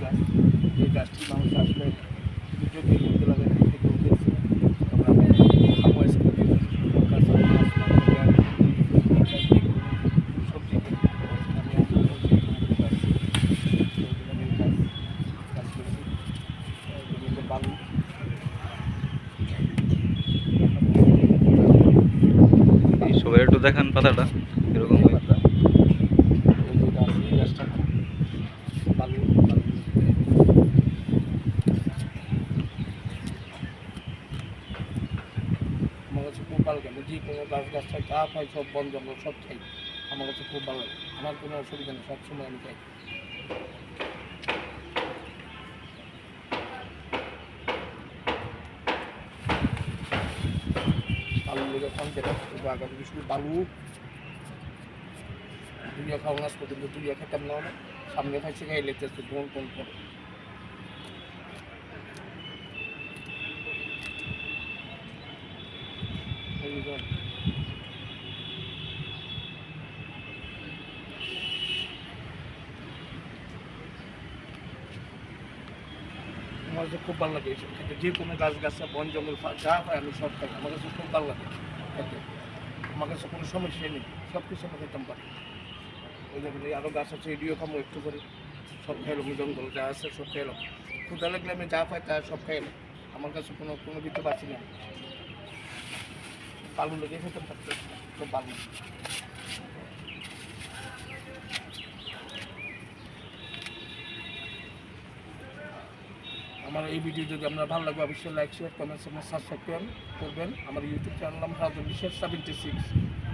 গাছ, এই গাছটি মানুষ আসলে যদি করতে লাগে থেকে উঠেছে আমরা খাবো আইসক্রিম সবজি আমি গাছ করেছি বালু এই সবাই একটু দেখান পাতাটা এরকম হয়। পাতা এই যে গাছ এই গাছটা বালু বালু আমার কাছে খুব ভালো লাগে যে কোনো গাছ গাছটা যা পাই সব বন জঙ্গল সব খাই আমার কাছে খুব ভালো লাগে আমার কোনো অসুবিধা নেই সবসময় আমি খাই বালু লেগে খান যেটা আগামী শুধু বালু দুনিয়া খাওয়া নাচ পর্যন্ত দুনিয়া খেতাম না অনেক সামনে খাইছে খাই লেগেছে গোল গোল করে আমার কাছে খুব ভালো লাগে এইসব খেতে যে কোনো গাছ গাছা বন জঙ্গল যা পাই আমি সব খাই আমার কাছে খুব ভালো লাগে খেতে আমার কাছে কোনো সমস্যা নেই সব কিছু আমি খেতাম পারি ওই জন্য আরও গাছ আছে এডিও খামো একটু করে সব খাইলাম জঙ্গল যা আছে সব খাইলাম ক্ষুদা লাগলে আমি যা পাই তা সব খাইলাম আমার কাছে কোনো কোনো দিতে পারছি না বালু লেগে খেতাম থাকতে খুব বালু আমার এই ভিডিও যদি আপনার ভালো লাগবে অবশ্যই লাইক শেয়ার কমেন্টস এবং সাবস্ক্রাইব করবেন আমার ইউটিউব চ্যানেল নাম হাউস বিশ্বাস 76